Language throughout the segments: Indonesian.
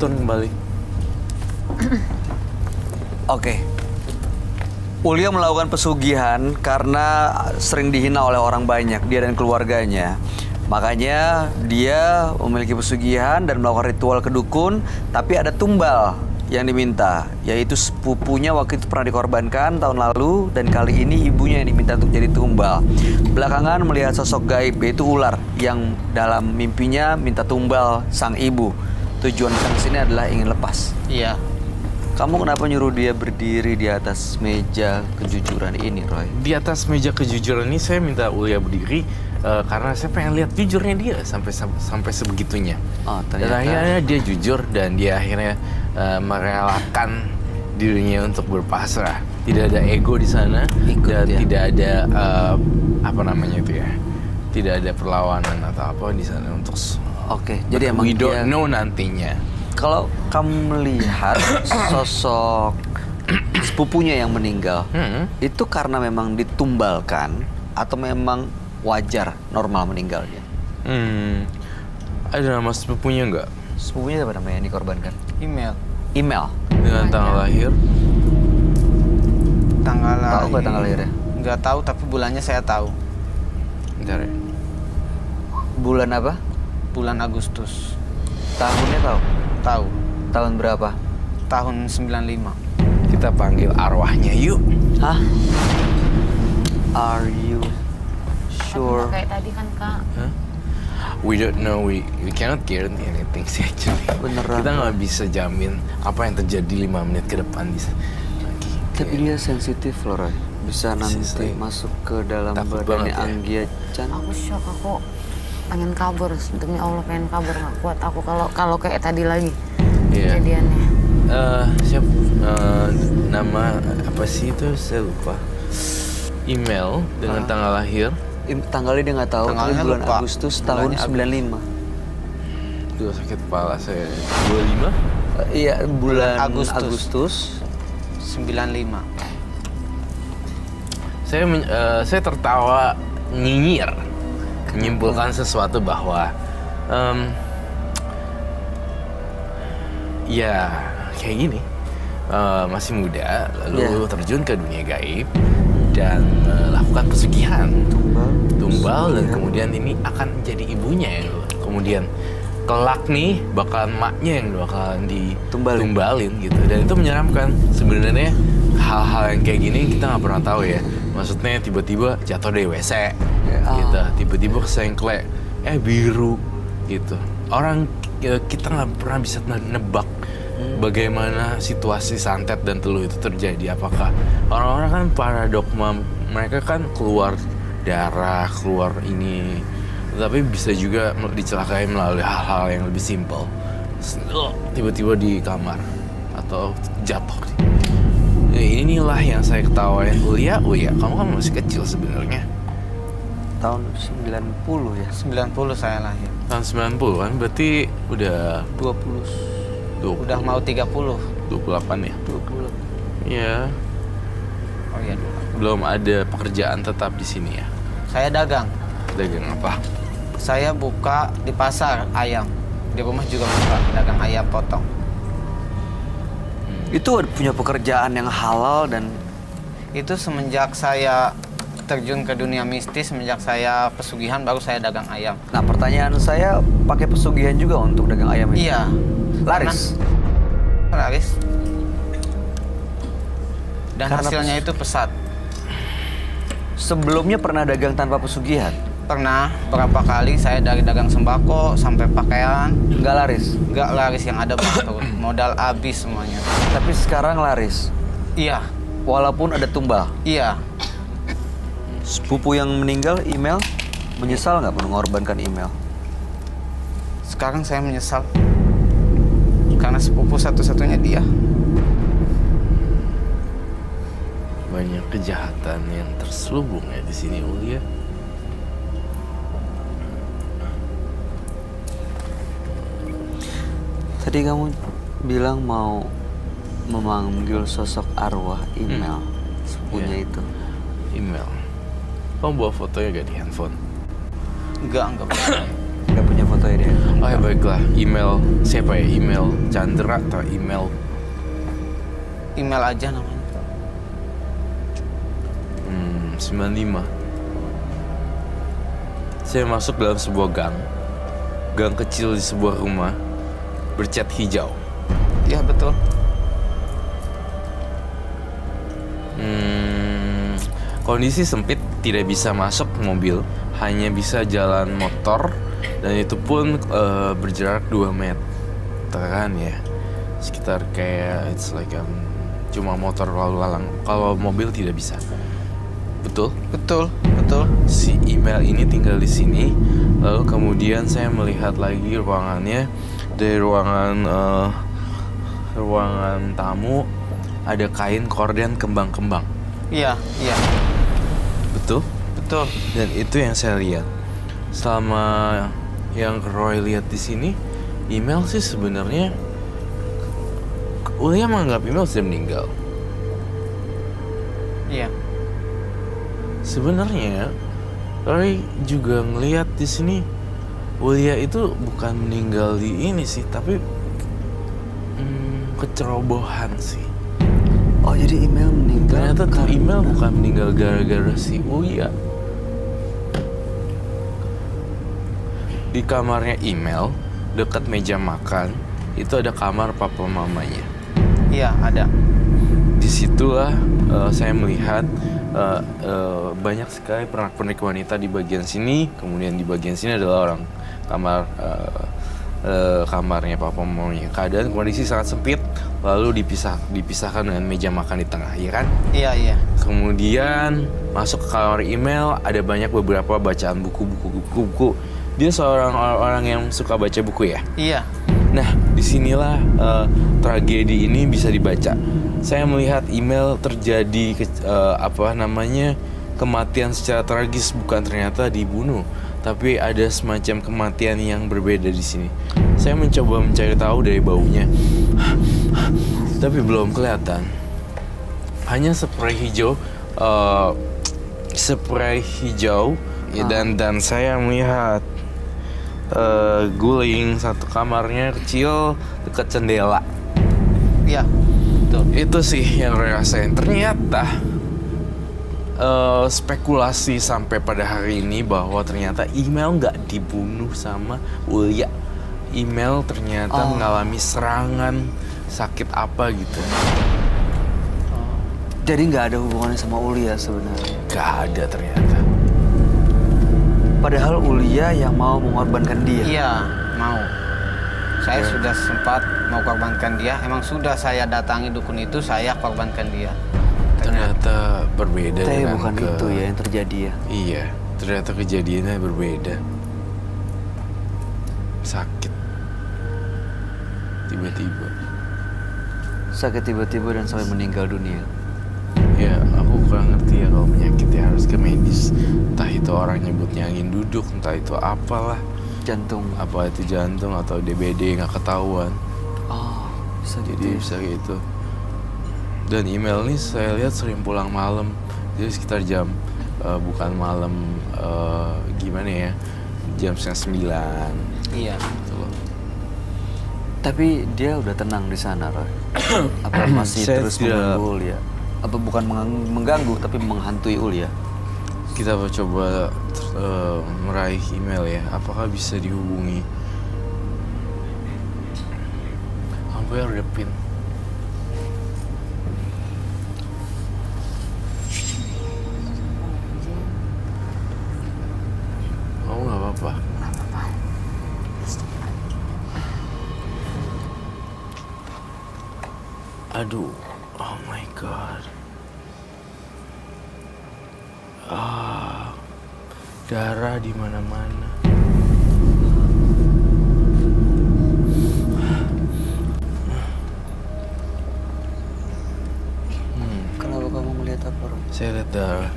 turun kembali. Oke. Ulia melakukan pesugihan karena sering dihina oleh orang banyak, dia dan keluarganya. Makanya dia memiliki pesugihan dan melakukan ritual ke dukun, tapi ada tumbal yang diminta, yaitu sepupunya waktu itu pernah dikorbankan tahun lalu, dan kali ini ibunya yang diminta untuk jadi tumbal. Belakangan melihat sosok gaib, yaitu ular, yang dalam mimpinya minta tumbal sang ibu. Tujuan sang sini adalah ingin lepas. Iya. Kamu kenapa nyuruh dia berdiri di atas meja kejujuran ini, Roy? Di atas meja kejujuran ini saya minta Ulia berdiri karena saya pengen lihat jujurnya dia sampai sebegitunya. Oh, Dan ternyata. akhirnya dia jujur dan dia akhirnya merelakan dirinya untuk berpasrah. Tidak ada ego di sana dan dia. tidak ada apa namanya itu ya. Tidak ada perlawanan atau apa di sana untuk. Oke, jadi emang we dia. don't know nantinya. Kalau kamu melihat sosok sepupunya yang meninggal, itu karena memang ditumbalkan atau memang wajar normal meninggalnya? Ada nama sepupunya nggak? Sepupunya siapa namanya yang dikorbankan? Email. Email. Dengan tanggal lahir? Tanggal lahir. Tahu nggak tanggal lahirnya? Nggak tahu, tapi bulannya saya tahu. Bentar ya. Bulan apa? Bulan Agustus. Tahunnya tahu? Tahu. Tahun berapa? Tahun 95. Kita panggil arwahnya yuk. Hah? Are you sure? Kayak tadi kan Kak. We don't know, we cannot guarantee anything sih actually. Beneran. Kita nggak bisa jamin apa yang terjadi 5 menit ke depan di lagi. Tapi dia sensitif loh, Roy. Bisa nanti Sensitif. masuk ke dalam Takut badannya banget ya. Anggia Chan. Aku shock, aku pengen kabur, demi Allah pengen kabur, nggak kuat aku kalau kayak tadi lagi Iya. kejadiannya. Nama apa sih itu? Saya lupa. Email dengan tanggal lahir. Tanggalnya dia nggak tahu, tapi Tanggalnya bulan lupa. Agustus tahun Bulannya 95. Duh sakit kepala saya. 25? Iya, bulan Agustus. Agustus. 95. Saya tertawa nyinyir menyimpulkan sesuatu bahwa ya kayak gini, masih muda lalu terjun ke dunia gaib dan melakukan pesugihan tumbal dan kemudian ini akan menjadi ibunya yang kemudian kelak nih bakalan maknya yang bakalan ditumbalin gitu, dan itu menyeramkan sebenarnya. Hal-hal yang kayak gini kita nggak pernah tahu ya, maksudnya tiba-tiba jatuh dari WC gitu, tiba-tiba kesengklek biru gitu. Orang kita nggak pernah bisa nebak bagaimana situasi santet dan teluh itu terjadi. Apakah orang-orang kan para dogma mereka kan keluar darah, keluar ini, tapi bisa juga dicelakai melalui hal-hal yang lebih simpel. Tiba-tiba di kamar atau jatuh. Inilah yang saya ketawain. Ulia, kamu kan masih kecil sebenarnya. Tahun 90 ya? 90 saya lahir. Tahun 90 kan, berarti udah 20. 20. Udah mau 30. 28 ya? 20. Iya. Oh iya dulu. Belum ada pekerjaan tetap di sini ya? Saya dagang. Dagang apa? Saya buka di pasar ayam. Di rumah juga buka dagang ayam potong. Itu punya pekerjaan yang halal dan Itu semenjak saya terjun ke dunia mistis, semenjak saya pesugihan baru saya dagang ayam. nah, pertanyaan saya, pakai pesugihan juga untuk dagang ayam ini? Iya. Laris? Laris. Dan Karena hasilnya itu pesat. Sebelumnya pernah dagang tanpa pesugihan? Pernah berapa kali saya dari dagang sembako sampai pakaian, Nggak laris? nggak laris, yang ada bangkrut. Modal habis semuanya. Tapi sekarang laris? Iya, Walaupun ada tumbal? iya. Sepupu yang meninggal, email, menyesal nggak mengorbankan email? Sekarang saya menyesal. Karena sepupu satu-satunya dia. Banyak kejahatan yang terselubung ya di sini, Ulia. Tadi kamu bilang mau memanggil sosok arwah email, sepupunya Iya. itu. Email. Kamu bawa fotonya gak di handphone? Enggak berani. Nggak punya fotonya dia. Oh ya baiklah, email siapa ya? Email Chandra atau email Email aja namanya. 95. Saya masuk dalam sebuah gang kecil di sebuah rumah bercat hijau. Iya betul. Kondisi sempit, tidak bisa masuk mobil, hanya bisa jalan motor, dan itu pun berjarak 2 meteran ya, sekitar kayak it's like cuma motor lalu lalang. Kalau mobil tidak bisa. Betul? Betul. Si email ini tinggal di sini. Lalu kemudian saya melihat lagi ruangannya. Dari ruangan tamu ada kain korden kembang-kembang. Iya. Betul? Betul. Dan itu yang saya lihat. Selama yang Roy lihat di sini, email sih sebenarnya Ulia menganggap email sudah meninggal. Iya. Sebenarnya Roy juga ngelihat di sini Ulia itu bukan meninggal di ini sih, tapi kecerobohan sih. Oh, jadi email meninggal. Ternyata tuh email bukan meninggal gara-gara si Ulia. Di kamarnya email, dekat meja makan, itu ada kamar papa mamanya. Iya, ada. Disitulah saya melihat banyak sekali pernak-pernik wanita di bagian sini. Kemudian di bagian sini adalah orang kamarnya papa mamanya. Keadaan kondisi sangat sempit, lalu dipisahkan dengan meja makan di tengah, ya kan? Iya. Kemudian masuk ke kamar email, ada banyak beberapa bacaan buku-buku. Dia seorang orang yang suka baca buku ya. Iya. Nah, disinilah tragedi ini bisa dibaca. Saya melihat email terjadi kematian secara tragis, bukan ternyata dibunuh, tapi ada semacam kematian yang berbeda di sini. Saya mencoba mencari tahu dari baunya, tapi belum kelihatan. Hanya spray hijau, ya, dan saya melihat guling satu kamarnya kecil dekat jendela. Iya. Betul. Itu sih yang saya rasain. Ternyata spekulasi sampai pada hari ini bahwa ternyata email nggak dibunuh sama Ulia. Email ternyata mengalami serangan sakit apa gitu. Jadi nggak ada hubungannya sama Ulia sebenarnya. Gak ada ternyata. Padahal Ulia yang mau mengorbankan dia. Iya, mau. Saya sudah sempat mau korbankan dia. Emang sudah saya datangi dukun itu, saya korbankan dia. Ternyata berbeda Tapi dengan bukan itu ya yang terjadi ya. Iya, ternyata kejadiannya berbeda. Sakit. Tiba-tiba. Sakit tiba-tiba dan sampai meninggal dunia. Ya, aku kurang ngerti ya kalau penyakit ya harus ke medis. Entah itu orang nyebutnya angin duduk, entah itu apalah. Jantung. Apa itu jantung atau DBD nggak ketahuan. Oh, bisa Jadi gitu. bisa gitu. Dan email ini saya lihat sering pulang malam. Jadi sekitar jam bukan malam gimana ya, jam 8:30. Iya. Gitu loh. Tapi dia udah tenang di sana, Roy. Apa masih Saya terus tidak- mengganggu Ulia? Apa bukan mengganggu tapi menghantui Ulia? Kita coba meraih email ya. Apakah bisa dihubungi? Hampir ada pin. Oh nggak apa-apa. Aduh, oh my god. Darah di mana-mana. Kenapa kamu melihat apa, Roy? Saya lihat darah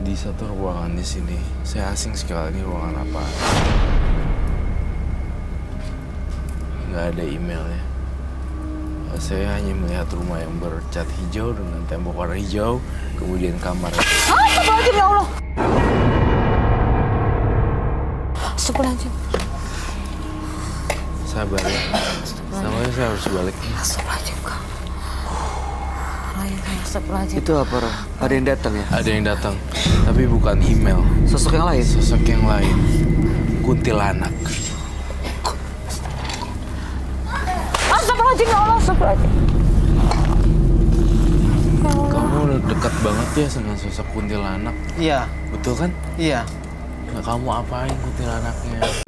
di satu ruangan di sini. Saya asing sekali, ini ruangan apa? Nggak ada emailnya. Saya hanya melihat rumah yang bercat hijau dengan tembok warna hijau, kemudian kamar. Astagfirullahaladzim, ya Allah. Astagfirullahaladzim. sabar ya. Sampai saya harus balik. Astagfirullahaladzim kak. Astagfirullahaladzim. Itu apa, Roh? Ada yang datang ya? Ada yang datang, tapi bukan email. Sosok yang lain? Sosok yang lain. Kuntilanak. Astagfirullahaladzim ya Allah, astagfirullahaladzim. Kamu udah dekat banget ya sama sosok kuntilanak. Iya, Betul kan? iya. Nah, kamu apain kuntilanaknya?